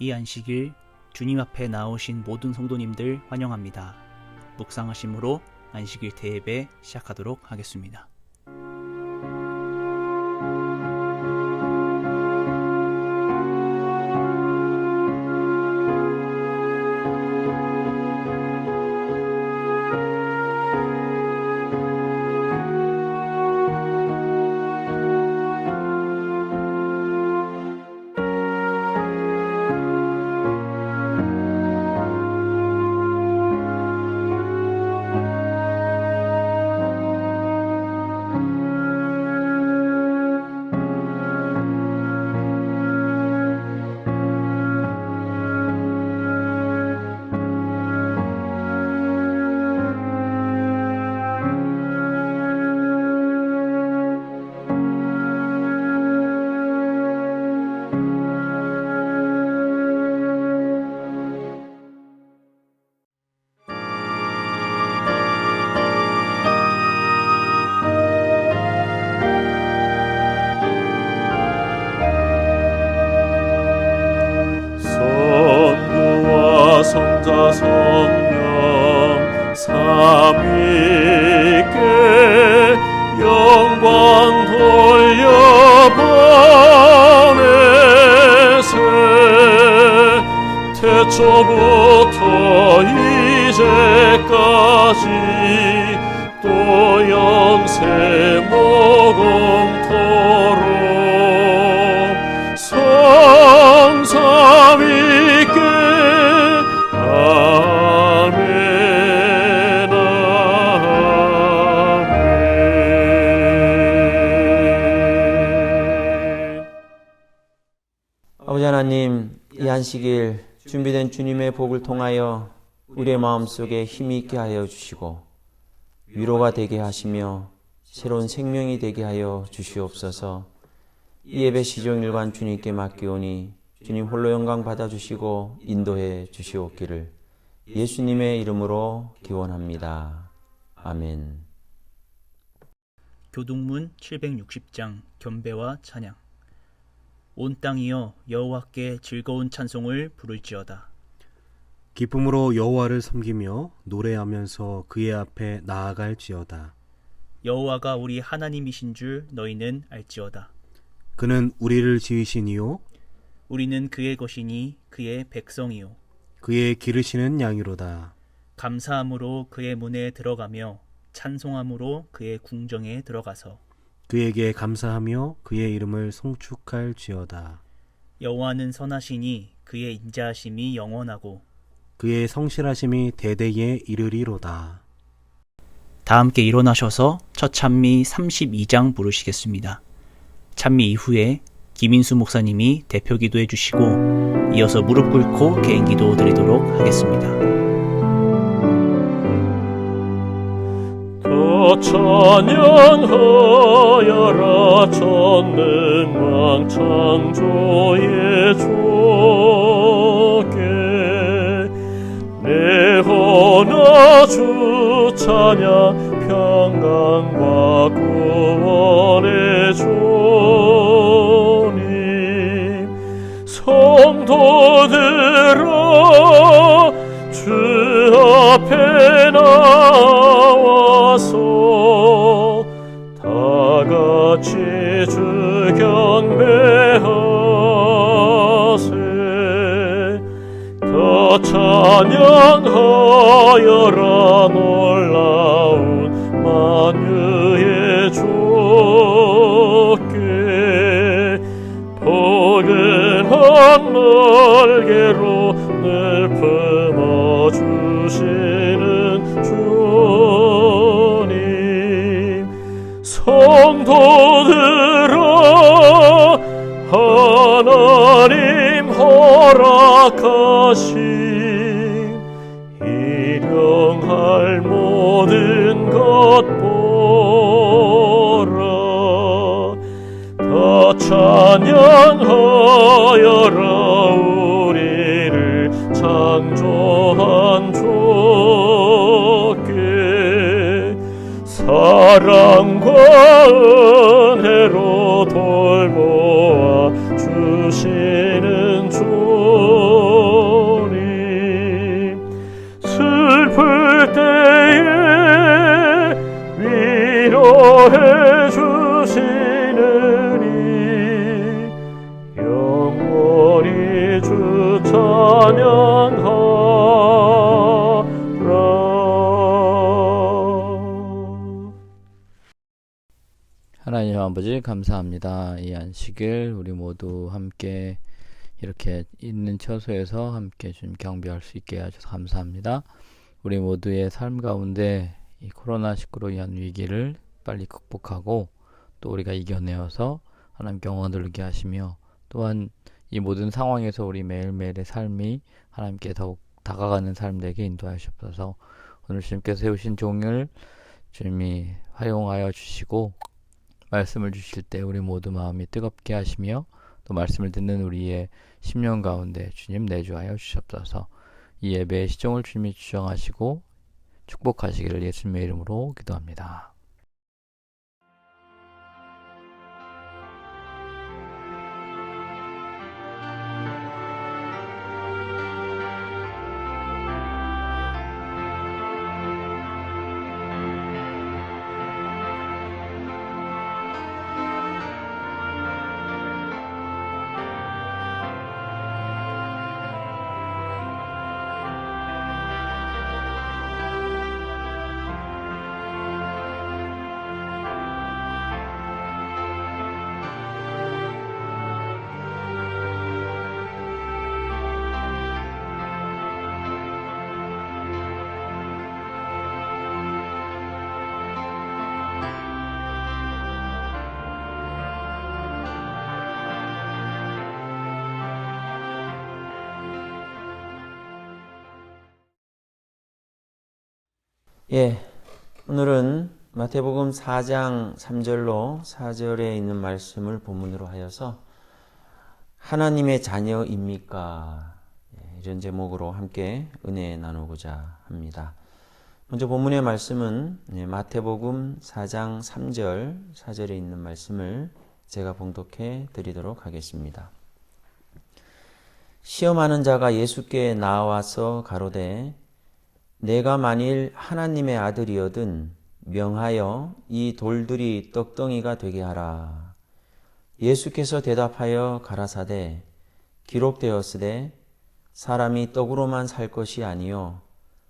이 안식일 주님 앞에 나오신 모든 성도님들 환영합니다. 묵상하심으로 안식일 대예배 시작하도록 하겠습니다. 성자 성령 삼위께 영광 돌려보내세 태초부터 이제까지 또 영세 모공토록 성삼위께 아버지 하나님, 이 안식일 준비된 주님의 복을 통하여 우리의 마음속에 힘이 있게 하여 주시고 위로가 되게 하시며 새로운 생명이 되게 하여 주시옵소서. 이 예배 시종일관 주님께 맡기오니 주님 홀로 영광 받아주시고 인도해 주시옵기를 예수님의 이름으로 기원합니다. 아멘. 교동문 760장 겸배와 찬양. 온 땅이여 여호와께 즐거운 찬송을 부를지어다. 기쁨으로 여호와를 섬기며 노래하면서 그의 앞에 나아갈지어다. 여호와가 우리 하나님이신 줄 너희는 알지어다. 그는 우리를 지으시니요 우리는 그의 것이니 그의 백성이요 그의 기르시는 양이로다. 감사함으로 그의 문에 들어가며 찬송함으로 그의 궁정에 들어가서 그에게 감사하며 그의 이름을 송축할지어다. 여호와는 선하시니 그의 인자하심이 영원하고 그의 성실하심이 대대에 이르리로다. 다 함께 일어나셔서 첫 찬미 32장 부르시겠습니다. 찬미 이후에 김인수 목사님이 대표 기도해 주시고 이어서 무릎 꿇고 개인 기도 드리도록 하겠습니다. 찬양하여라 전능왕 창조의 주께 내 혼아 주 찬양 평강과 구원의 주님 성도들아 주 앞에 나와서 다같이 주 경배하세 더 찬양하여라 놀라운 만유의 주께 포근한 날개로 늘 품어주시는 주님 성도들아 하나님 허락하신 일용할 모든 것 보라 더 찬양하여라 우리를 창조한 주께 사랑과 은혜로 돌보아 주시는 주 찬양하라. 하나님 아버지 감사합니다. 이 안식일 우리 모두 함께 이렇게 있는 처소에서 함께 주님 경배할 수 있게 해주셔서 감사합니다. 우리 모두의 삶 가운데 이 코로나19로 인한 위기를 빨리 극복하고 또 우리가 이겨내어서 하나님께 영광 돌리게 하시며 또한 이 모든 상황에서 우리 매일매일의 삶이 하나님께 더욱 다가가는 삶 되게 인도하시옵소서. 오늘 주님께서 세우신 종을 주님이 활용하여 주시고 말씀을 주실 때 우리 모두 마음이 뜨겁게 하시며 또 말씀을 듣는 우리의 심령 가운데 주님 내주하여 주시옵소서. 이 예배의 시종을 주님이 주정하시고 축복하시기를 예수님의 이름으로 기도합니다. 오늘은 마태복음 4장 3절로 4절에 있는 말씀을 본문으로 하여서 하나님의 자녀입니까? 이런 제목으로 함께 은혜 나누고자 합니다. 먼저 본문의 말씀은 마태복음 4장 3절, 4절에 있는 말씀을 제가 봉독해 드리도록 하겠습니다. 시험하는 자가 예수께 나와서 가로되 내가 만일 하나님의 아들이거든 명하여 이 돌들이 떡덩이가 되게 하라. 예수께서 대답하여 가라사대 기록되었으되 사람이 떡으로만 살 것이 아니요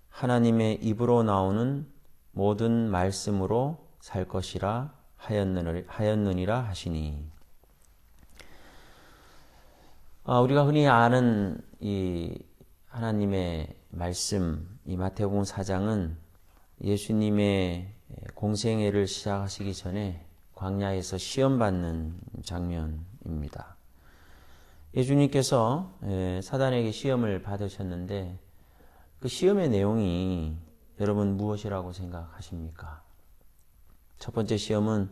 하나님의 입으로 나오는 모든 말씀으로 살 것이라 하였느니라 하시니. 우리가 흔히 아는 이 하나님의 말씀, 이 마태복음 4장은 예수님의 공생애를 시작하시기 전에 광야에서 시험받는 장면입니다. 예수님께서 사단에게 시험을 받으셨는데 그 시험의 내용이 여러분 무엇이라고 생각하십니까? 첫 번째 시험은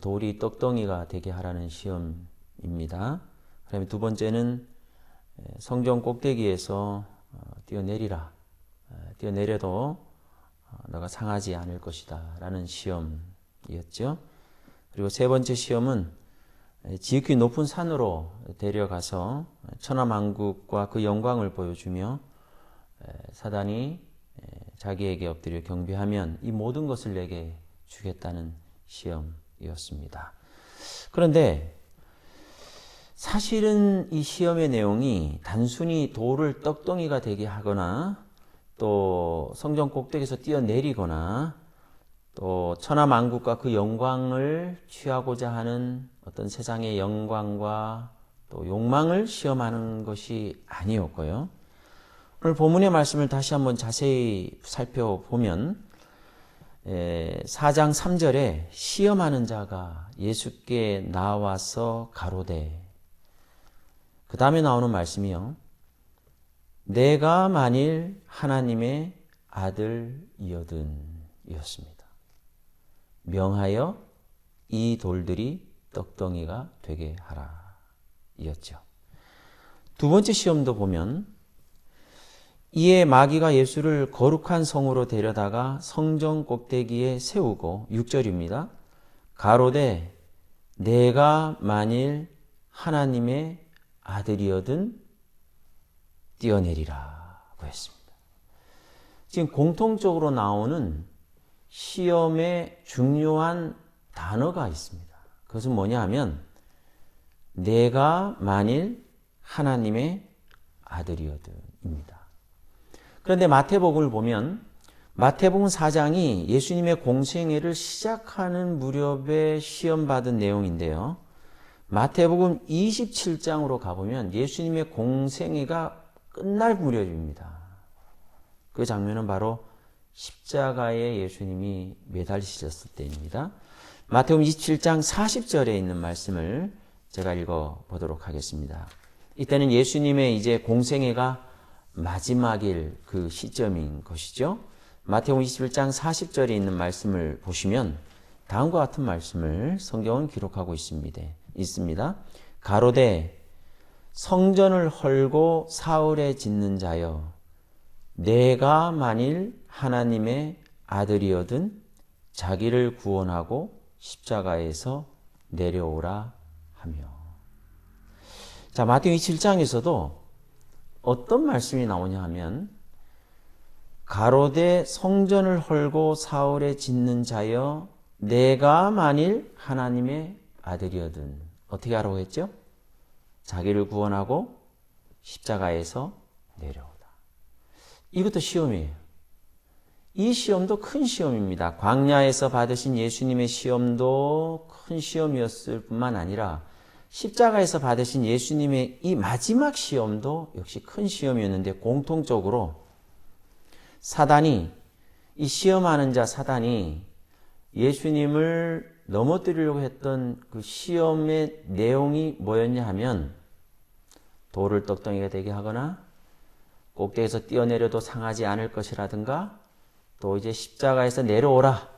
돌이 떡덩이가 되게 하라는 시험입니다. 그다음에 두 번째는 성전 꼭대기에서 뛰어내리라. 뛰어내려도 너가 상하지 않을 것이다 라는 시험이었죠. 그리고 세 번째 시험은 지극히 높은 산으로 데려가서 천하만국과 그 영광을 보여주며 사단이 자기에게 엎드려 경배하면 이 모든 것을 내게 주겠다는 시험이었습니다. 그런데 사실은 이 시험의 내용이 단순히 돌을 떡덩이가 되게 하거나 또 성전 꼭대기에서 뛰어내리거나 또 천하만국과 그 영광을 취하고자 하는 어떤 세상의 영광과 또 욕망을 시험하는 것이 아니었고요. 오늘 본문의 말씀을 다시 한번 자세히 살펴보면 4장 3절에 시험하는 자가 예수께 나와서 가로되, 그 다음에 나오는 말씀이요, 내가 만일 하나님의 아들이거든 이었습니다. 명하여 이 돌들이 떡덩이가 되게 하라 이었죠. 두 번째 시험도 보면 이에 마귀가 예수를 거룩한 성으로 데려다가 성전 꼭대기에 세우고 6절입니다. 가로되 내가 만일 하나님의 아들이거든 뛰어내리라고 했습니다. 지금 공통적으로 나오는 시험의 중요한 단어가 있습니다. 그것은 뭐냐 하면 내가 만일 하나님의 아들이거든입니다. 그런데 마태복음을 보면 마태복음 4장이 예수님의 공생애를 시작하는 무렵에 시험받은 내용인데요. 마태복음 27장으로 가보면 예수님의 공생애가 끝날 무렵입니다. 그 장면은 바로 십자가에 예수님이 매달리셨을 때입니다. 마태복음 27장 40절에 있는 말씀을 제가 읽어보도록 하겠습니다. 이때는 예수님의 이제 공생애가 마지막일 그 시점인 것이죠. 마태복음 21장 40절에 있는 말씀을 보시면 다음과 같은 말씀을 성경은 기록하고 있습니다. 가로되 성전을 헐고 사흘에 짓는 자여 내가 만일 하나님의 아들이거든 자기를 구원하고 십자가에서 내려오라 하며. 자, 마태복음 27장에서도 어떤 말씀이 나오냐 하면 가로되 성전을 헐고 사흘에 짓는 자여 내가 만일 하나님의 아들이거든 어떻게 하라고 했죠? 자기를 구원하고 십자가에서 내려오라. 이것도 시험이에요. 이 시험도 큰 시험입니다. 광야에서 받으신 예수님의 시험도 큰 시험이었을 뿐만 아니라 십자가에서 받으신 예수님의 이 마지막 시험도 역시 큰 시험이었는데 공통적으로 사단이 이 시험하는 자 사단이 예수님을 넘어뜨리려고 했던 그 시험의 내용이 뭐였냐 하면 돌을 떡덩이가 되게 하거나 꼭대기에서 뛰어내려도 상하지 않을 것이라든가 또 이제 십자가에서 내려오라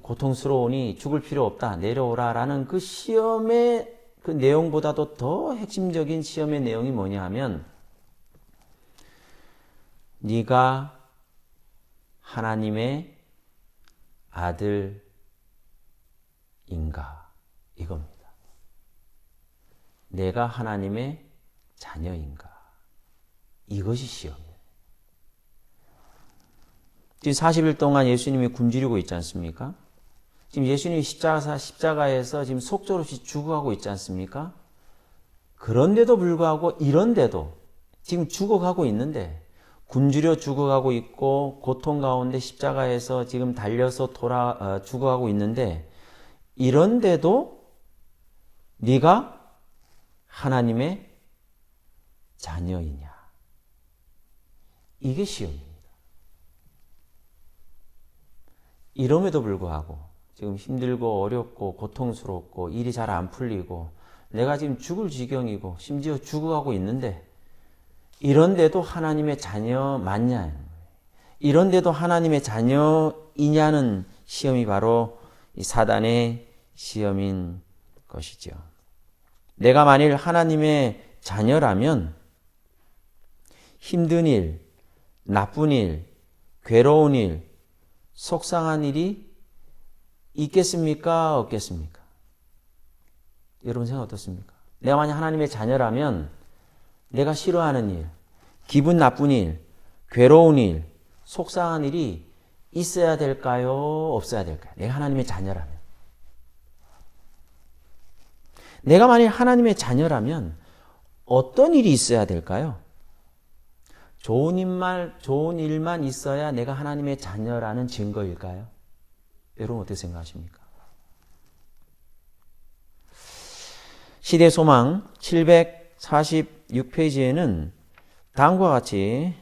고통스러우니 죽을 필요 없다 내려오라 라는 그 시험의 그 내용보다도 더 핵심적인 시험의 내용이 뭐냐 하면 네가 하나님의 아들인가 이겁니다. 내가 하나님의 자녀인가 이것이 시험이에요. 지금 40일 동안 예수님이 굶주리고 있지 않습니까? 지금 예수님이 십자가에서 지금 속절없이 죽어가고 있지 않습니까? 그런데도 불구하고 이런데도 지금 죽어가고 있는데 굶주려 죽어가고 있고 고통 가운데 십자가에서 지금 달려서 죽어가고 있는데 이런데도 네가 하나님의 자녀이냐 이게 시험입니다. 이럼에도 불구하고 지금 힘들고 어렵고 고통스럽고 일이 잘 안 풀리고 내가 지금 죽을 지경이고 심지어 죽어가고 있는데 이런데도 하나님의 자녀 맞냐? 이런데도 하나님의 자녀이냐는 시험이 바로 이 사단의 시험인 것이죠. 내가 만일 하나님의 자녀라면 힘든 일, 나쁜 일, 괴로운 일, 속상한 일이 있겠습니까? 없겠습니까? 여러분 생각 어떻습니까? 내가 만약 하나님의 자녀라면 내가 싫어하는 일, 기분 나쁜 일, 괴로운 일, 속상한 일이 있어야 될까요? 없어야 될까요? 내가 하나님의 자녀라면. 내가 만약 하나님의 자녀라면 어떤 일이 있어야 될까요? 좋은 일만 있어야 내가 하나님의 자녀라는 증거일까요? 여러분 어떻게 생각하십니까? 시대소망 746페이지에는 다음과 같이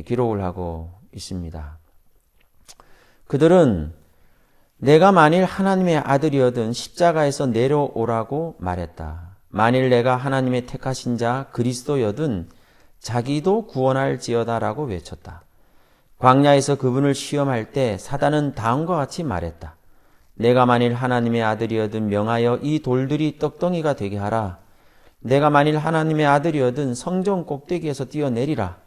기록을 하고 있습니다. 그들은 내가 만일 하나님의 아들이어든 십자가에서 내려오라고 말했다. 만일 내가 하나님의 택하신 자 그리스도여든 자기도 구원할지어다라고 외쳤다. 광야에서 그분을 시험할 때 사단은 다음과 같이 말했다. 내가 만일 하나님의 아들이어든 명하여 이 돌들이 떡덩이가 되게 하라. 내가 만일 하나님의 아들이어든 성전 꼭대기에서 뛰어내리라.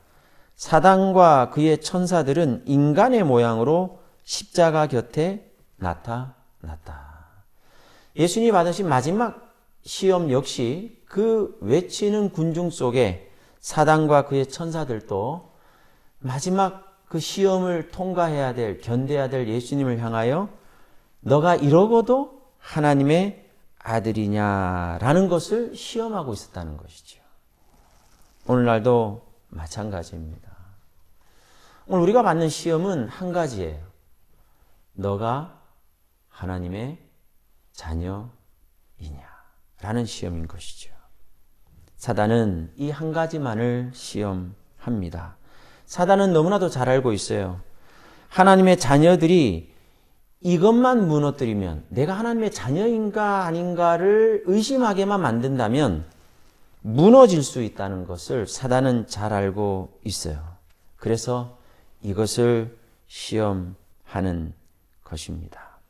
사단과 그의 천사들은 인간의 모양으로 십자가 곁에 나타났다. 예수님이 받으신 마지막 시험 역시 그 외치는 군중 속에 사단과 그의 천사들도 마지막 그 시험을 통과해야 될, 견뎌야 될 예수님을 향하여 너가 이러고도 하나님의 아들이냐라는 것을 시험하고 있었다는 것이죠. 오늘날도 마찬가지입니다. 오늘 우리가 받는 시험은 한 가지예요. 너가 하나님의 자녀이냐? 라는 시험인 것이죠. 사단은 이 한 가지만을 시험합니다. 사단은 너무나도 잘 알고 있어요. 하나님의 자녀들이 이것만 무너뜨리면, 내가 하나님의 자녀인가 아닌가를 의심하게만 만든다면 무너질 수 있다는 것을 사단은 잘 알고 있어요. 그래서 이것을 시험하는 것입니다.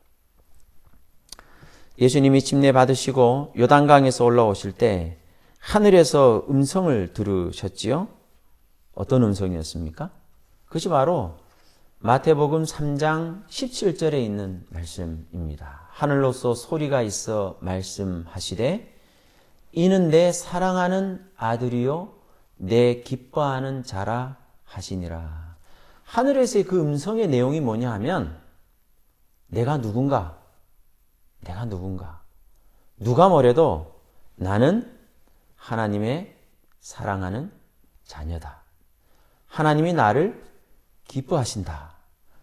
예수님이 침례 받으시고 요단강에서 올라오실 때 하늘에서 음성을 들으셨지요? 어떤 음성이었습니까? 그것이 바로 마태복음 3장 17절에 있는 말씀입니다. 하늘로서 소리가 있어 말씀하시되 이는 내 사랑하는 아들이요 내 기뻐하는 자라 하시니라. 하늘에서의 그 음성의 내용이 뭐냐 하면 내가 누군가? 누가 뭐래도 나는 하나님의 사랑하는 자녀다. 하나님이 나를 기뻐하신다.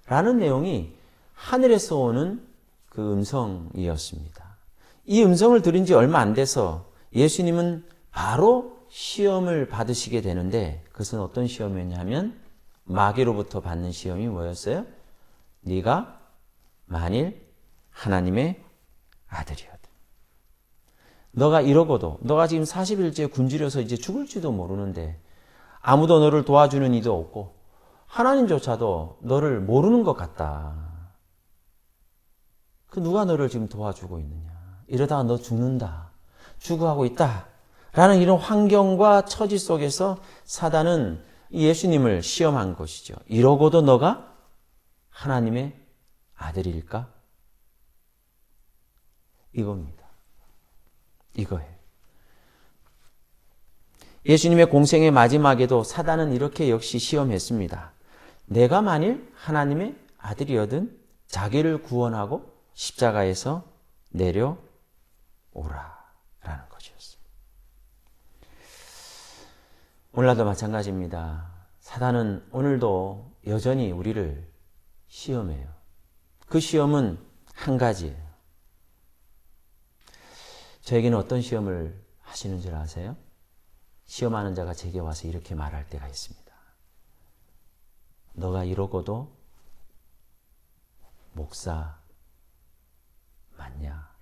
라는 내용이 하늘에서 오는 그 음성이었습니다. 이 음성을 들은 지 얼마 안 돼서 예수님은 바로 시험을 받으시게 되는데 그것은 어떤 시험이었냐면 마귀로부터 받는 시험이 뭐였어요? 네가 만일 하나님의 아들이거든. 너가 이러고도 너가 지금 40일째 굶주려서 이제 죽을지도 모르는데 아무도 너를 도와주는 이도 없고 하나님조차도 너를 모르는 것 같다. 그 누가 너를 지금 도와주고 있느냐. 이러다가 너 죽는다. 죽어가고 있다. 라는 이런 환경과 처지 속에서 사단은 예수님을 시험한 것이죠. 이러고도 너가 하나님의 아들일까? 이겁니다. 이거예요. 예수님의 공생의 마지막에도 사단은 이렇게 역시 시험했습니다. 내가 만일 하나님의 아들이거든 자기를 구원하고 십자가에서 내려오라 라는 것이었어요. 오늘날도 마찬가지입니다. 사단은 오늘도 여전히 우리를 시험해요. 그 시험은 한 가지예요. 저에게는 어떤 시험을 하시는 줄 아세요? 시험하는 자가 제게 와서 이렇게 말할 때가 있습니다. 너가 이러고도 목사 맞냐?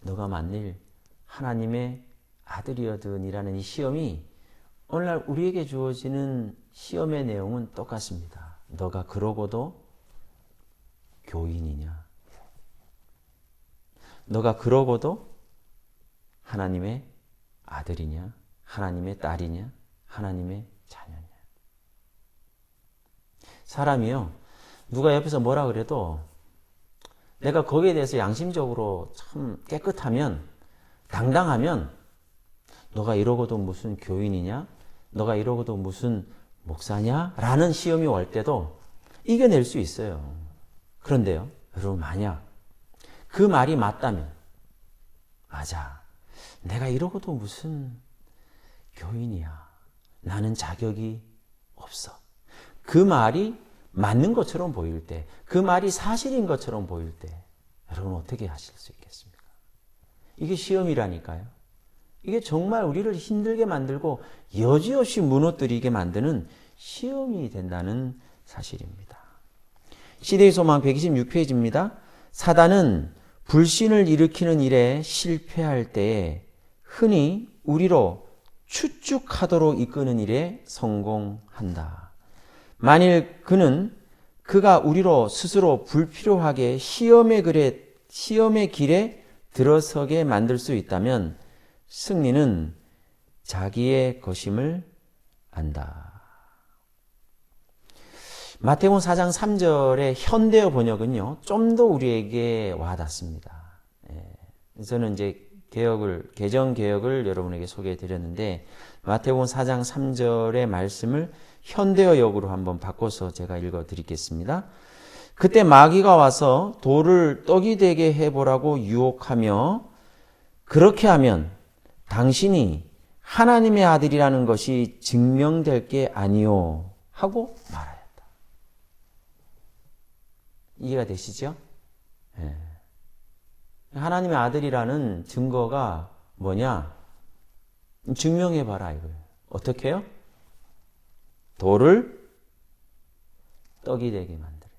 너가 만일 하나님의 아들이거든이라는 이 시험이 오늘날 우리에게 주어지는 시험의 내용은 똑같습니다. 너가 그러고도 교인이냐? 너가 그러고도 하나님의 아들이냐? 하나님의 딸이냐? 하나님의 자녀냐? 사람이요, 누가 옆에서 뭐라 그래도 내가 거기에 대해서 양심적으로 참 깨끗하면, 당당하면, 너가 이러고도 무슨 교인이냐? 너가 이러고도 무슨 목사냐? 라는 시험이 올 때도 이겨낼 수 있어요. 그런데요, 여러분, 만약 그 말이 맞다면, 맞아. 내가 이러고도 무슨 교인이야. 나는 자격이 없어. 그 말이 맞는 것처럼 보일 때, 그 말이 사실인 것처럼 보일 때, 여러분 어떻게 하실 수 있겠습니까? 이게 시험이라니까요. 이게 정말 우리를 힘들게 만들고 여지없이 무너뜨리게 만드는 시험이 된다는 사실입니다. 시대의 소망 126페이지입니다. 사단은 불신을 일으키는 일에 실패할 때에 흔히 우리로 추측하도록 이끄는 일에 성공한다. 만일 그가 우리로 스스로 불필요하게 시험의 길에 들어서게 만들 수 있다면 승리는 자기의 것임을 안다. 마태복음 4장 3절의 현대어 번역은요, 좀 더 우리에게 와닿습니다. 저는 이제 개정 개혁을 여러분에게 소개해 드렸는데, 마태복음 4장 3절의 말씀을 현대어 역으로 한번 바꿔서 제가 읽어 드리겠습니다. 그때 마귀가 와서 돌을 떡이 되게 해보라고 유혹하며, 그렇게 하면 당신이 하나님의 아들이라는 것이 증명될 게 아니요 하고 말하였다. 이해가 되시죠? 네. 하나님의 아들이라는 증거가 뭐냐? 증명해봐라 이거예요. 어떻게 해요? 돌을 떡이 되게 만들어요.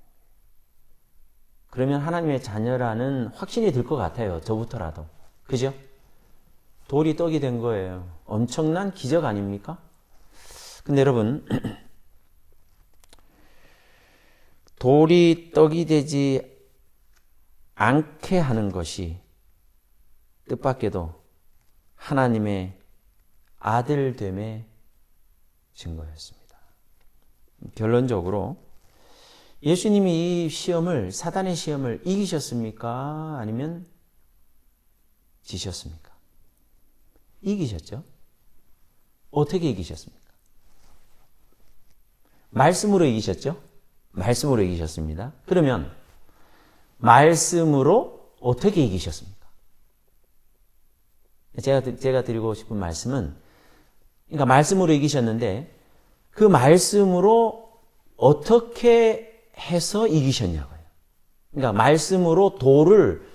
그러면 하나님의 자녀라는 확신이 들 것 같아요. 저부터라도. 그죠? 돌이 떡이 된 거예요. 엄청난 기적 아닙니까? 근데 여러분, 돌이 떡이 되지 않게 하는 것이 뜻밖에도 하나님의 아들됨의 증거였습니다. 결론적으로 예수님이 이 시험을, 사단의 시험을 이기셨습니까? 아니면 지셨습니까? 이기셨죠? 어떻게 이기셨습니까? 말씀으로 이기셨죠? 말씀으로 이기셨습니다. 그러면 말씀으로 어떻게 이기셨습니까? 제가 드리고 싶은 말씀은, 그러니까 말씀으로 이기셨는데 그 말씀으로 어떻게 해서 이기셨냐고요. 그러니까 말씀으로 돌을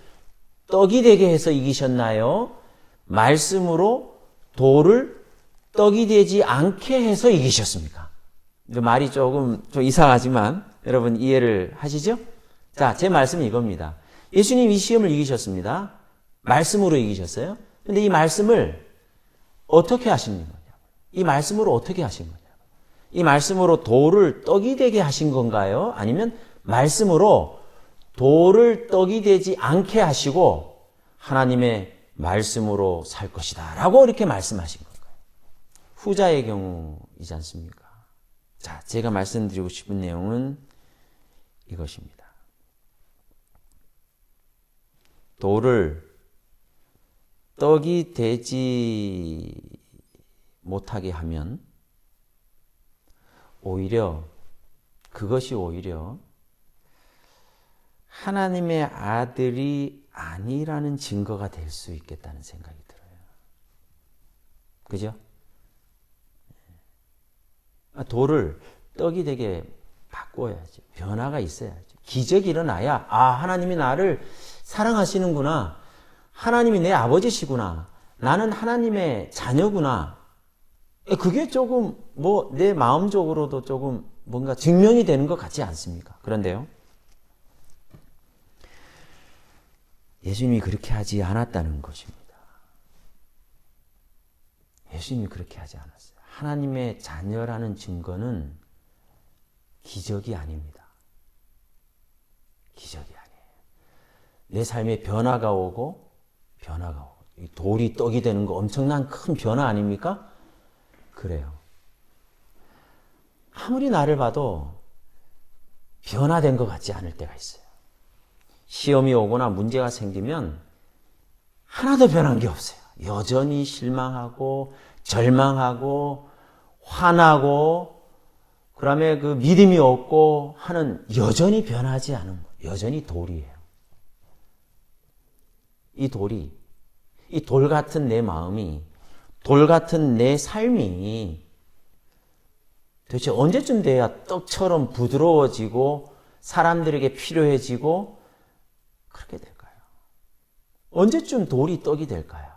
떡이 되게 해서 이기셨나요? 말씀으로 돌을 떡이 되지 않게 해서 이기셨습니까? 말이 조금 좀 이상하지만 여러분 이해를 하시죠? 자, 제 말씀은 이겁니다. 예수님 이 시험을 이기셨습니다. 말씀으로 이기셨어요. 근데 이 말씀을 어떻게 하신 거냐고. 이 말씀으로 어떻게 하신 거냐고. 이 말씀으로 돌을 떡이 되게 하신 건가요? 아니면 말씀으로 돌을 떡이 되지 않게 하시고 하나님의 말씀으로 살 것이다 라고 이렇게 말씀하신 건가요? 후자의 경우이지 않습니까? 자, 제가 말씀드리고 싶은 내용은 이것입니다. 돌을 떡이 되지 못하게 하면 그것이 오히려 하나님의 아들이 아니라는 증거가 될 수 있겠다는 생각이 들어요. 그죠? 돌을 떡이 되게 바꿔야지. 변화가 있어야지. 기적이 일어나야, 하나님이 나를 사랑하시는구나. 하나님이 내 아버지시구나. 나는 하나님의 자녀구나. 그게 조금 내 마음적으로도 조금 뭔가 증명이 되는 것 같지 않습니까? 그런데요, 예수님이 그렇게 하지 않았다는 것입니다. 예수님이 그렇게 하지 않았어요. 하나님의 자녀라는 증거는 기적이 아닙니다. 기적이 아니에요. 내 삶에 변화가 오고 돌이 떡이 되는 거 엄청난 큰 변화 아닙니까? 그래요. 아무리 나를 봐도 변화된 것 같지 않을 때가 있어요. 시험이 오거나 문제가 생기면 하나도 변한 게 없어요. 여전히 실망하고 절망하고 화나고 그다음에 그 믿음이 없고 하는, 여전히 변하지 않은 것, 여전히 돌이에요. 이 돌 같은 내 마음이, 돌 같은 내 삶이 도대체 언제쯤 돼야 떡처럼 부드러워지고 사람들에게 필요해지고 그렇게 될까요? 언제쯤 돌이 떡이 될까요?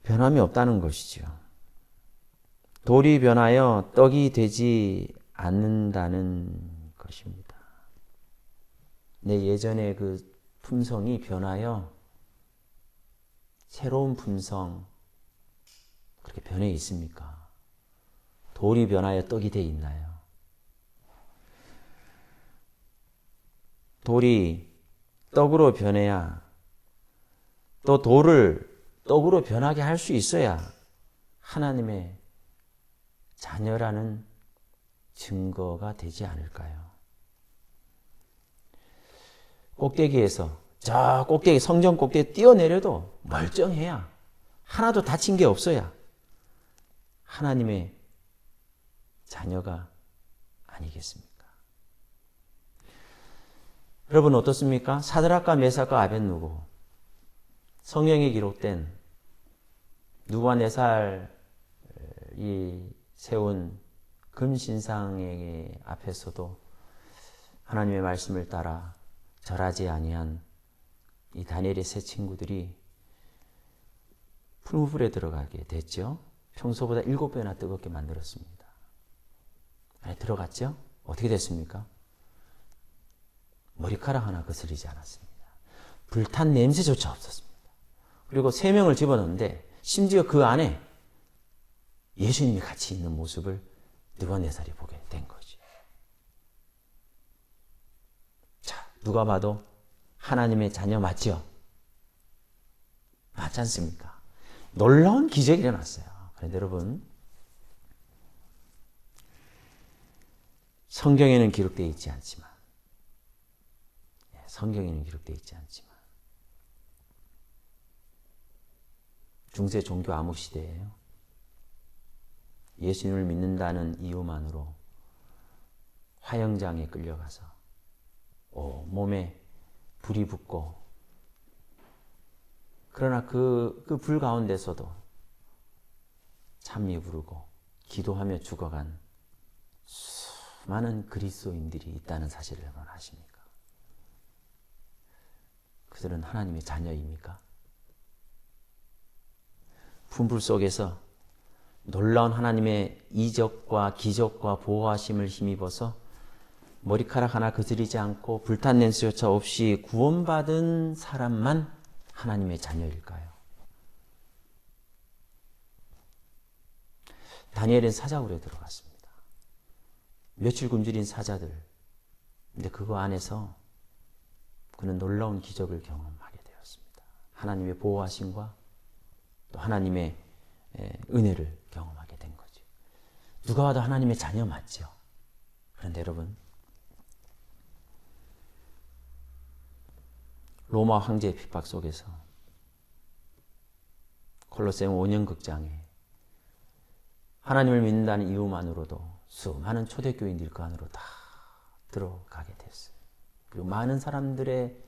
변함이 없다는 것이죠. 돌이 변하여 떡이 되지 않는다는 것입니다. 내 예전의 그 품성이 변하여 새로운 품성, 그렇게 변해 있습니까? 돌이 변하여 떡이 돼 있나요? 돌이 떡으로 변해야, 또 돌을 떡으로 변하게 할 수 있어야 하나님의 자녀라는 증거가 되지 않을까요? 꼭대기에서, 저 꼭대기, 성전 꼭대기에 뛰어내려도 멀쩡해야, 하나도 다친 게 없어야 하나님의 자녀가 아니겠습니까? 여러분 어떻습니까? 사드락과 메삭과 아벳느고 성경에 기록된 누부갓네살이 세운 금신상의 앞에서도 하나님의 말씀을 따라 절하지 아니한 이 다니엘의 세 친구들이 풀무불에 들어가게 됐죠. 평소보다 7배나 뜨겁게 만들었습니다. 안에 들어갔죠? 어떻게 됐습니까? 머리카락 하나 거스리지 않았습니다. 불탄 냄새조차 없었습니다. 그리고 3명을 집어넣는데 심지어 그 안에 예수님이 같이 있는 모습을 느부갓네살이 보게 된 거죠. 자, 누가 봐도 하나님의 자녀 맞죠? 맞지 않습니까? 놀라운 기적이 일어났어요. 그런데 여러분, 성경에는 기록되어 있지 않지만 중세 종교 암흑 시대예요. 예수님을 믿는다는 이유만으로 화형장에 끌려가서 몸에 불이 붙고, 그러나 그 불 가운데서도 찬미 부르고 기도하며 죽어간 수많은 그리스도인들이 있다는 사실을 여러분 아십니까? 그들은 하나님의 자녀입니까? 분불 속에서 놀라운 하나님의 이적과 기적과 보호하심을 힘입어서 머리카락 하나 거스리지 않고 불탄 냄새조차 없이 구원받은 사람만 하나님의 자녀일까요? 다니엘은 사자굴에 들어갔습니다. 며칠 굶주린 사자들. 근데 그거 안에서 그는 놀라운 기적을 경험하게 되었습니다. 하나님의 보호하심과 또 하나님의 은혜를 경험하게 된 거죠. 누가 와도 하나님의 자녀 맞죠? 그런데 여러분, 로마 황제의 핍박 속에서 콜로세움 5년 극장에 하나님을 믿는다는 이유만으로도 수많은 초대교인들이 그 안으로 다 들어가게 됐어요. 그리고 많은 사람들의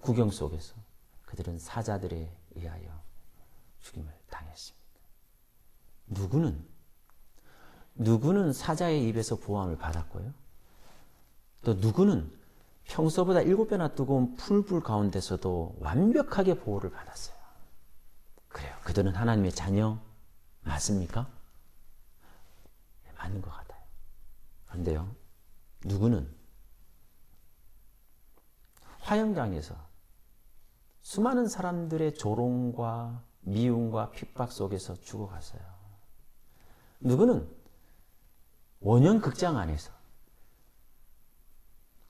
구경 속에서 그들은 사자들에 의하여 죽임을 당했습니다. 누구는 사자의 입에서 보호함을 받았고요. 또 누구는 평소보다 7배나 뜨거운 풀불 가운데서도 완벽하게 보호를 받았어요. 그래요. 그들은 하나님의 자녀 맞습니까? 네, 맞는 것 같아요. 그런데요, 누구는 화형장에서 수많은 사람들의 조롱과 미움과 핍박 속에서 죽어갔어요. 누구는 원형 극장 안에서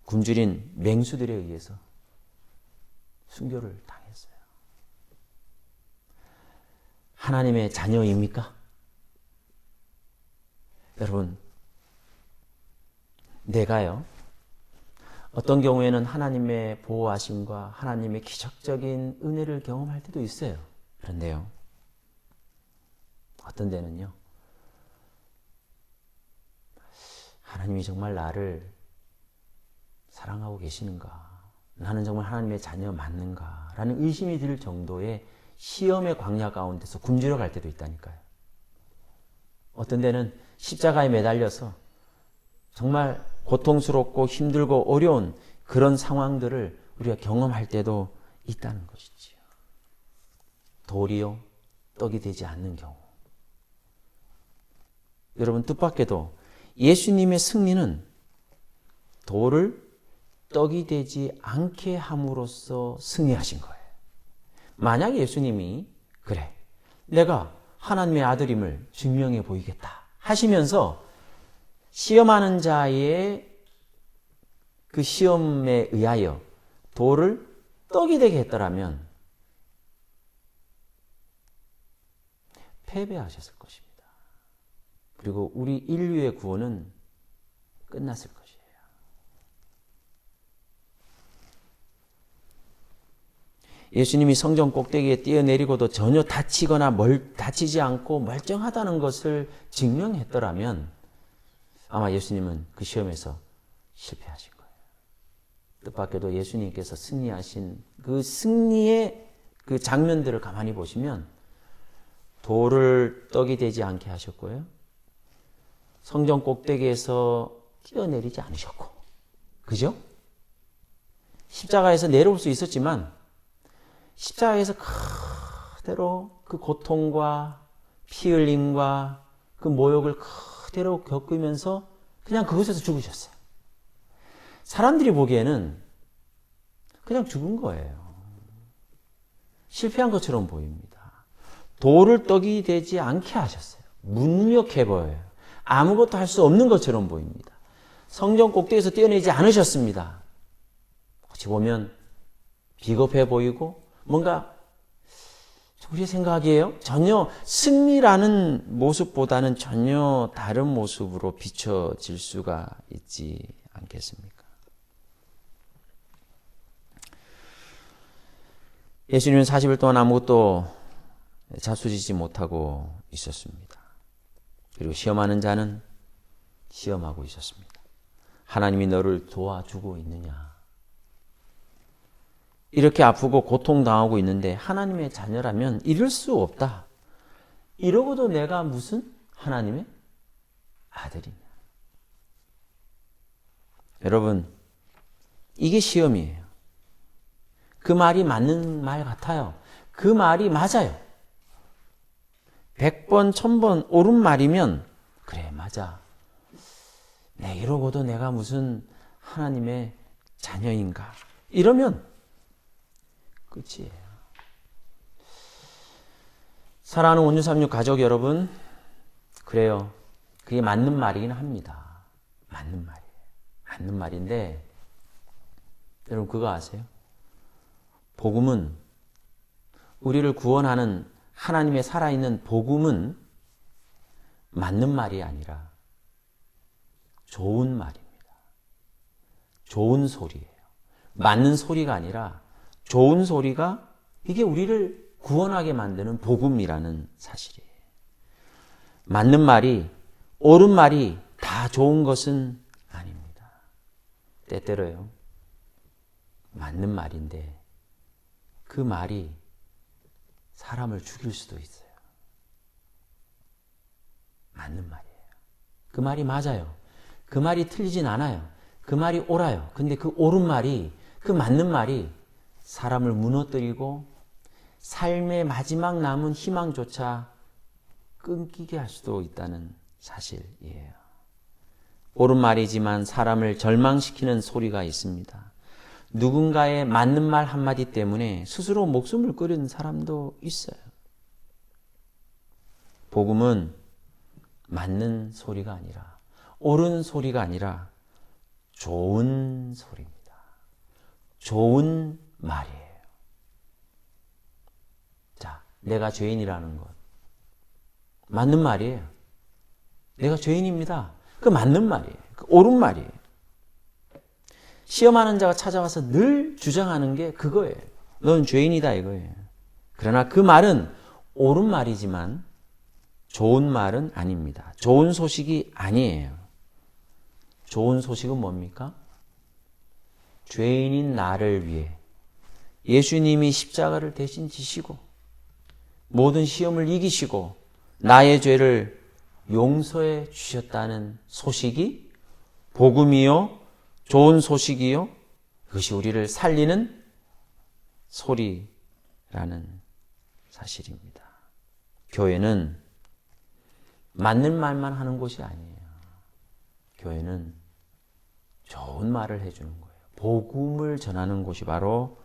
굶주린 맹수들에 의해서 순교를 당했어요. 하나님의 자녀입니까? 여러분, 내가요, 어떤 경우에는 하나님의 보호하심과 하나님의 기적적인 은혜를 경험할 때도 있어요. 그런데요, 어떤 데는요, 하나님이 정말 나를 사랑하고 계시는가? 나는 정말 하나님의 자녀 맞는가? 라는 의심이 들 정도의 시험의 광야 가운데서 굶주려 갈 때도 있다니까요. 어떤 데는 십자가에 매달려서 정말 고통스럽고 힘들고 어려운 그런 상황들을 우리가 경험할 때도 있다는 것이지요. 돌이요, 떡이 되지 않는 경우. 여러분, 뜻밖에도 예수님의 승리는 돌을 떡이 되지 않게 함으로써 승리하신 거예요. 만약 예수님이 그래, 내가 하나님의 아들임을 증명해 보이겠다 하시면서 시험하는 자의 그 시험에 의하여 돌을 떡이 되게 했더라면 패배하셨을 것입니다. 그리고 우리 인류의 구원은 끝났을 것이에요. 예수님이 성전 꼭대기에 뛰어내리고도 전혀 다치지 않고 멀쩡하다는 것을 증명했더라면 아마 예수님은 그 시험에서 실패하신 거예요. 뜻밖에도 예수님께서 승리하신 그 승리의 그 장면들을 가만히 보시면 돌을 떡이 되지 않게 하셨고요. 성전 꼭대기에서 뛰어내리지 않으셨고, 그죠? 십자가에서 내려올 수 있었지만 십자가에서 그대로 그 고통과 피 흘림과 그 모욕을 그대로 겪으면서 그냥 그곳에서 죽으셨어요. 사람들이 보기에는 그냥 죽은 거예요. 실패한 것처럼 보입니다. 돌을 떡이 되지 않게 하셨어요. 무능력해 보여요. 아무것도 할 수 없는 것처럼 보입니다. 성전 꼭대기에서 뛰어내지 않으셨습니다. 어찌 보면 비겁해 보이고 뭔가 우리의 생각이에요. 전혀 승리라는 모습보다는 전혀 다른 모습으로 비춰질 수가 있지 않겠습니까? 예수님은 40일 동안 아무것도 잡수지지 못하고 있었습니다. 그리고 시험하는 자는 시험하고 있었습니다. 하나님이 너를 도와주고 있느냐? 이렇게 아프고 고통당하고 있는데 하나님의 자녀라면 이럴 수 없다. 이러고도 내가 무슨 하나님의 아들이냐? 여러분, 이게 시험이에요. 그 말이 맞는 말 같아요. 그 말이 맞아요. 100번, 1000번 옳은 말이면 그래, 맞아. 네, 이러고도 내가 무슨 하나님의 자녀인가? 이러면 끝이에요. 사랑하는 온유삼육 가족 여러분, 그래요. 그게 맞는 말이긴 합니다. 맞는 말이에요. 맞는 말인데 여러분 그거 아세요? 복음은, 우리를 구원하는 하나님의 살아있는 복음은 맞는 말이 아니라 좋은 말입니다. 좋은 소리예요. 맞는 소리가 아니라 좋은 소리가, 이게 우리를 구원하게 만드는 복음이라는 사실이에요. 맞는 말이, 옳은 말이 다 좋은 것은 아닙니다. 때때로요, 맞는 말인데 그 말이 사람을 죽일 수도 있어요. 맞는 말이에요. 그 말이 맞아요. 그 말이 틀리진 않아요. 그 말이 옳아요. 근데 그 옳은 말이, 그 맞는 말이 사람을 무너뜨리고 삶의 마지막 남은 희망조차 끊기게 할 수도 있다는 사실이에요. 옳은 말이지만 사람을 절망시키는 소리가 있습니다. 누군가의 맞는 말 한마디 때문에 스스로 목숨을 끊는 사람도 있어요. 복음은 맞는 소리가 아니라, 옳은 소리가 아니라 좋은 소리입니다. 좋은 말이에요. 자, 내가 죄인이라는 것, 맞는 말이에요. 내가 죄인입니다. 그 맞는 말이에요. 그 옳은 말이에요. 시험하는 자가 찾아와서 늘 주장하는 게 그거예요. 넌 죄인이다, 이거예요. 그러나 그 말은 옳은 말이지만 좋은 말은 아닙니다. 좋은 소식이 아니에요. 좋은 소식은 뭡니까? 죄인인 나를 위해 예수님이 십자가를 대신 지시고 모든 시험을 이기시고 나의 죄를 용서해 주셨다는 소식이 복음이요, 좋은 소식이요, 그것이 우리를 살리는 소리라는 사실입니다. 교회는 맞는 말만 하는 곳이 아니에요. 교회는 좋은 말을 해주는 거예요. 복음을 전하는 곳이 바로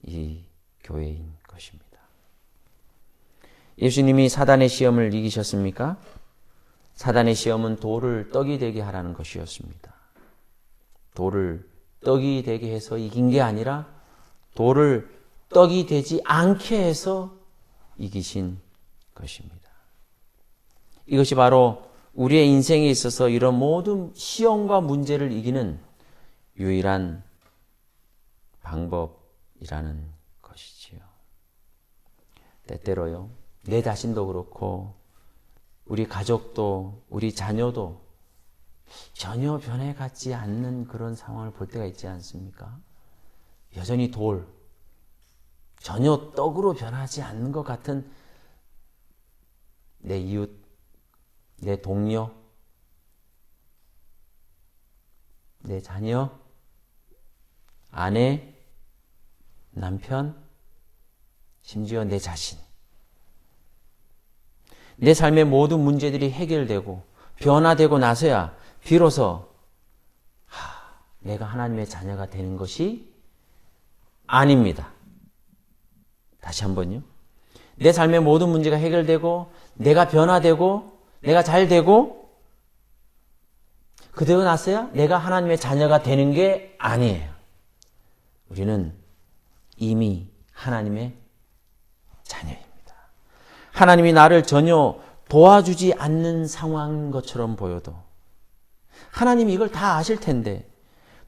이 교회인 것입니다. 예수님이 사단의 시험을 이기셨습니까? 사단의 시험은 돌을 떡이 되게 하라는 것이었습니다. 돌을 떡이 되게 해서 이긴 게 아니라 돌을 떡이 되지 않게 해서 이기신 것입니다. 이것이 바로 우리의 인생에 있어서 이런 모든 시험과 문제를 이기는 유일한 방법이라는 것이지요. 때때로요, 내 자신도 그렇고 우리 가족도 우리 자녀도 전혀 변해가지 않는 그런 상황을 볼 때가 있지 않습니까? 여전히 돌, 전혀 떡으로 변하지 않는 것 같은 내 이웃, 내 동료, 내 자녀, 아내, 남편, 심지어 내 자신. 내 삶의 모든 문제들이 해결되고 변화되고 나서야 비로소 내가 하나님의 자녀가 되는 것이 아닙니다. 다시 한번요. 내 삶의 모든 문제가 해결되고 내가 변화되고 내가 잘 되고 그대로 나서야 내가 하나님의 자녀가 되는 게 아니에요. 우리는 이미 하나님의 자녀입니다. 하나님이 나를 전혀 도와주지 않는 상황인 것처럼 보여도 하나님이 이걸 다 아실 텐데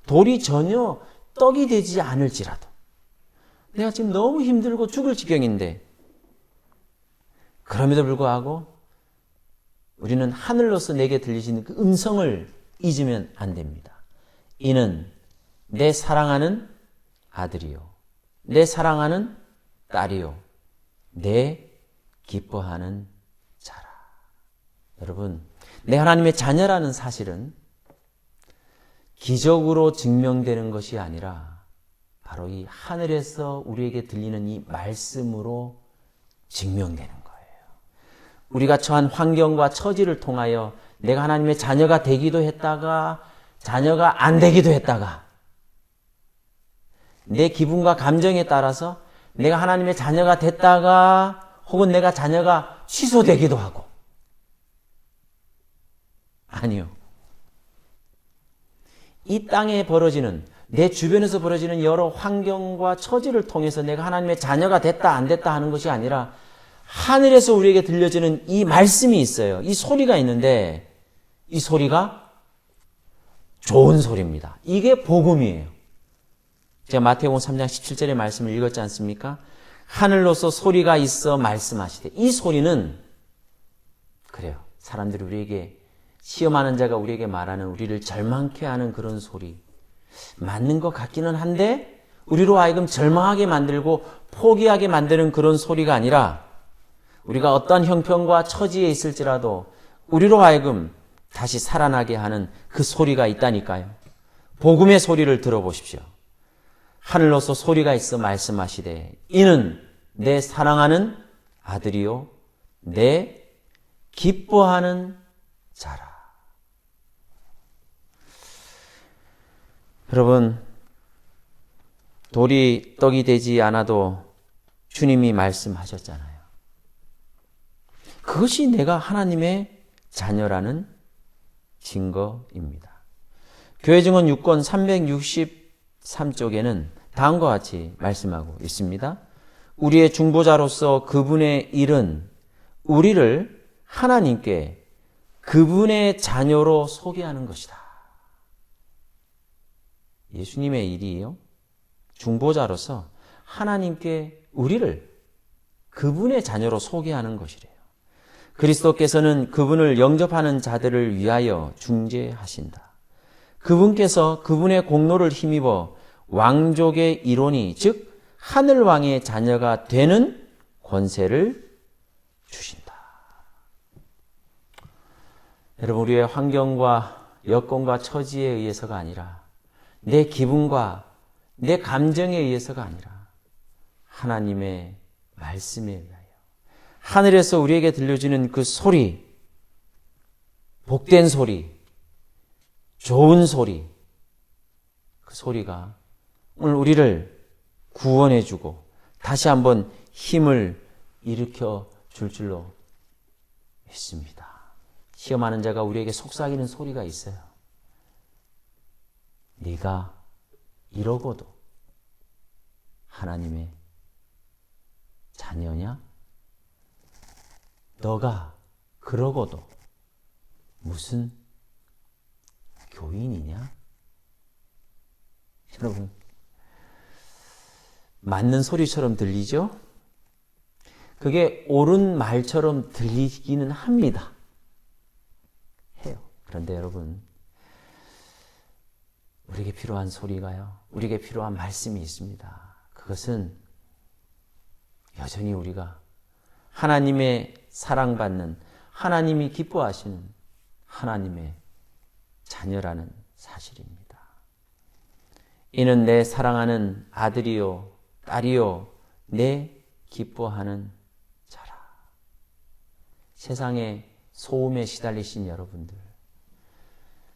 돌이 전혀 떡이 되지 않을지라도 내가 지금 너무 힘들고 죽을 지경인데 그럼에도 불구하고 우리는 하늘로서 내게 들리시는 그 음성을 잊으면 안 됩니다. 이는 내 사랑하는 아들이요 내 사랑하는 딸이요 내 기뻐하는 자라. 여러분, 내 하나님의 자녀라는 사실은 기적으로 증명되는 것이 아니라 바로 이 하늘에서 우리에게 들리는 이 말씀으로 증명되는 거예요. 우리가 처한 환경과 처지를 통하여 내가 하나님의 자녀가 되기도 했다가 자녀가 안 되기도 했다가 내 기분과 감정에 따라서 내가 하나님의 자녀가 됐다가 혹은 내가 자녀가 취소되기도 하고 아니요. 이 땅에 벌어지는 내 주변에서 벌어지는 여러 환경과 처지를 통해서 내가 하나님의 자녀가 됐다 안 됐다 하는 것이 아니라 하늘에서 우리에게 들려지는 이 말씀이 있어요. 이 소리가 있는데 이 소리가 좋은 소리입니다. 이게 복음이에요. 제가 마태복음 3장 17절의 말씀을 읽었지 않습니까? 하늘로서 소리가 있어 말씀하시되 이 소리는 그래요. 사람들이 우리에게 시험하는 자가 우리에게 말하는 우리를 절망케 하는 그런 소리 맞는 것 같기는 한데 우리로 하여금 절망하게 만들고 포기하게 만드는 그런 소리가 아니라 우리가 어떤 형편과 처지에 있을지라도 우리로 하여금 다시 살아나게 하는 그 소리가 있다니까요. 복음의 소리를 들어보십시오. 하늘로서 소리가 있어 말씀하시되 이는 내 사랑하는 아들이요 내 기뻐하는 자라. 여러분, 돌이 떡이 되지 않아도 주님이 말씀하셨잖아요. 그것이 내가 하나님의 자녀라는 증거입니다. 교회 증언 6권 363쪽에는 다음과 같이 말씀하고 있습니다. 우리의 중보자로서 그분의 일은 우리를 하나님께 그분의 자녀로 소개하는 것이다. 예수님의 일이요. 중보자로서 하나님께 우리를 그분의 자녀로 소개하는 것이래요. 그리스도께서는 그분을 영접하는 자들을 위하여 중재하신다. 그분께서 그분의 공로를 힘입어 왕족의 일원이 즉 하늘왕의 자녀가 되는 권세를 주신다. 여러분, 우리의 환경과 여건과 처지에 의해서가 아니라 내 기분과 내 감정에 의해서가 아니라 하나님의 말씀에 의하여 하늘에서 우리에게 들려주는 그 소리, 복된 소리, 좋은 소리, 그 소리가 오늘 우리를 구원해주고 다시 한번 힘을 일으켜 줄 줄로 믿습니다. 시험하는 자가 우리에게 속삭이는 소리가 있어요. 네가 이러고도 하나님의 자녀냐? 너가 그러고도 무슨 교인이냐? 여러분, 맞는 소리처럼 들리죠? 그게 옳은 말처럼 들리기는 합니다. 해요. 그런데 여러분, 우리에게 필요한 소리가요, 우리에게 필요한 말씀이 있습니다. 그것은 여전히 우리가 하나님의 사랑받는, 하나님이 기뻐하시는 하나님의 자녀라는 사실입니다. 이는 내 사랑하는 아들이요 딸이요 내 기뻐하는 자라. 세상의 소음에 시달리신 여러분들,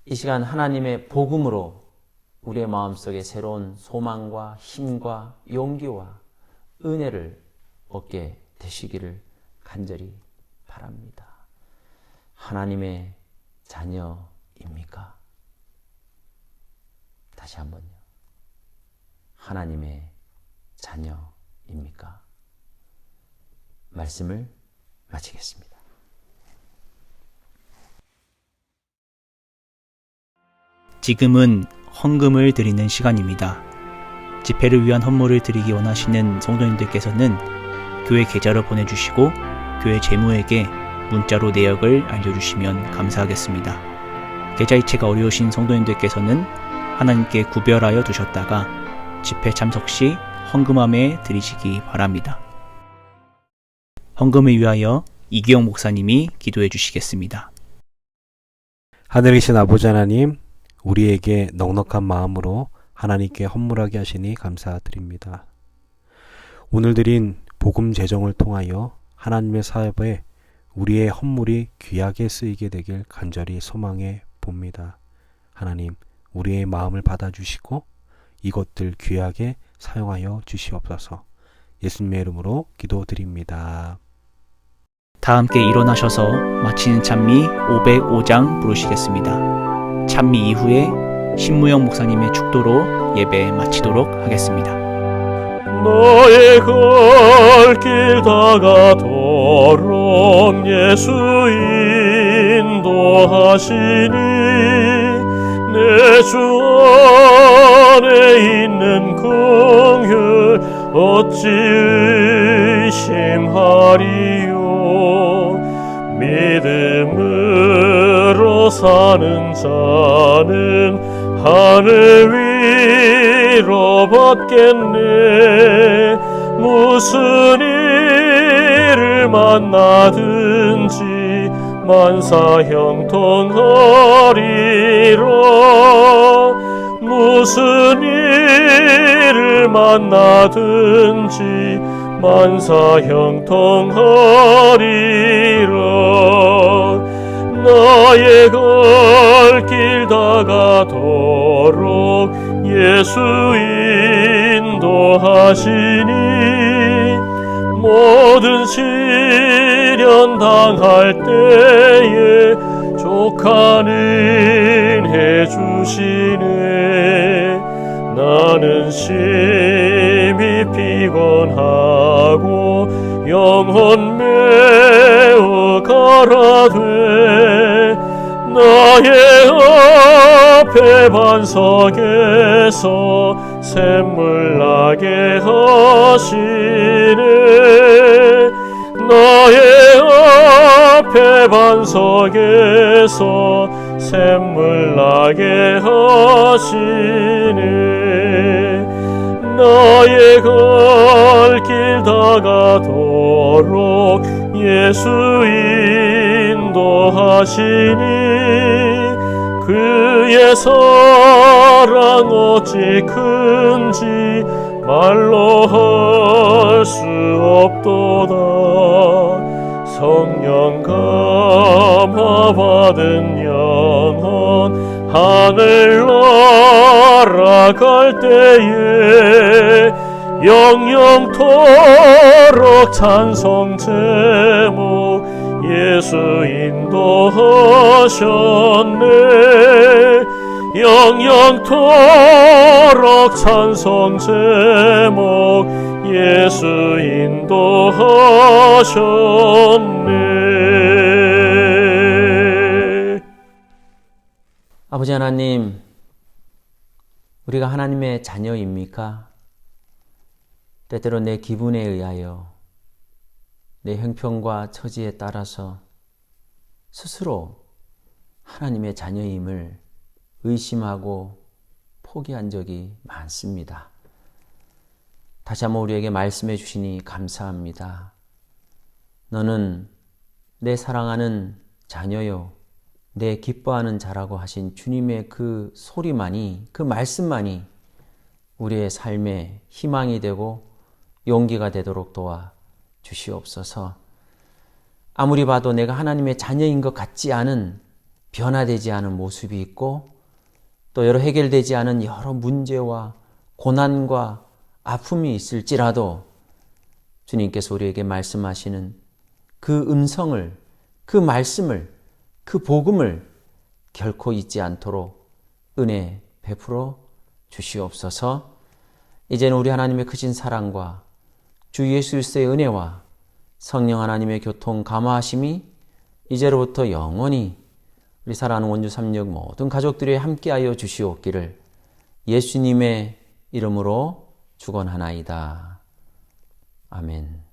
이 시간 하나님의 복음으로 우리의 마음속에 새로운 소망과 힘과 용기와 은혜를 얻게 되시기를 간절히 바랍니다. 하나님의 자녀입니까? 다시 한번요. 하나님의 자녀입니까? 말씀을 마치겠습니다. 지금은 헌금을 드리는 시간입니다. 집회를 위한 헌물을 드리기 원하시는 성도님들께서는 교회 계좌로 보내주시고 교회 재무에게 문자로 내역을 알려주시면 감사하겠습니다. 계좌 이체가 어려우신 성도님들께서는 하나님께 구별하여 두셨다가 집회 참석 시 헌금함에 드리시기 바랍니다. 헌금을 위하여 이기영 목사님이 기도해 주시겠습니다. 하늘에 계신 아버지 하나님, 우리에게 넉넉한 마음으로 하나님께 헌물하게 하시니 감사드립니다. 오늘 드린 복음 제정을 통하여 하나님의 사업에 우리의 헌물이 귀하게 쓰이게 되길 간절히 소망해 봅니다. 하나님, 우리의 마음을 받아주시고 이것들 귀하게 사용하여 주시옵소서. 예수님의 이름으로 기도드립니다. 다 함께 일어나셔서 마치는 찬미 505장 부르시겠습니다. 찬미 이후에 신무영 목사님의 축도로 예배 마치도록 하겠습니다. 너의 갈 길 다가도록 예수 인도하시니 내 주 안에 있는 긍휼 어찌 의심하리요. 믿음으로 사는 자는 하늘 위로 받겠네. 무슨 일을 만나든지 만사형통하리라. 무슨 일을 만나든지 만사형통하리라. 나의 갈 길 다가도록 예수 인도하시니 모든 시련 당할 때에 족하는 해주시네. 나는 심히 피곤하고 영혼 매우 가라되 나의 앞에 반석에서 샘물 나게 하시네. 나의 앞에 반석에서 샘물 나게 하시네. 나의 갈 길 다가도록 예수 인도하시니 그의 사랑 어찌 큰지 말로 할 수 없도다. 성령 감화 받은 영혼 하늘 날아갈 때에 영영토록 찬송 제목 예수 인도하셨네. 영영토록 찬송 제목 예수 인도하셨네. 아버지 하나님, 우리가 하나님의 자녀입니까? 때때로 내 기분에 의하여 내 형편과 처지에 따라서 스스로 하나님의 자녀임을 의심하고 포기한 적이 많습니다. 다시 한번 우리에게 말씀해 주시니 감사합니다. 너는 내 사랑하는 자녀요, 내 기뻐하는 자라고 하신 주님의 그 소리만이, 그 말씀만이 우리의 삶의 희망이 되고 용기가 되도록 도와 주시옵소서. 아무리 봐도 내가 하나님의 자녀인 것 같지 않은, 변화되지 않은 모습이 있고 또 여러 해결되지 않은 여러 문제와 고난과 아픔이 있을지라도 주님께서 우리에게 말씀하시는 그 음성을, 그 말씀을, 그 복음을 결코 잊지 않도록 은혜 베풀어 주시옵소서. 이제는 우리 하나님의 크신 사랑과 주 예수 그리스도의 은혜와 성령 하나님의 교통 감화하심이 이제로부터 영원히 우리 사랑하는 원주 3역 모든 가족들이 함께하여 주시옵기를 예수님의 이름으로 축원하나이다. 아멘.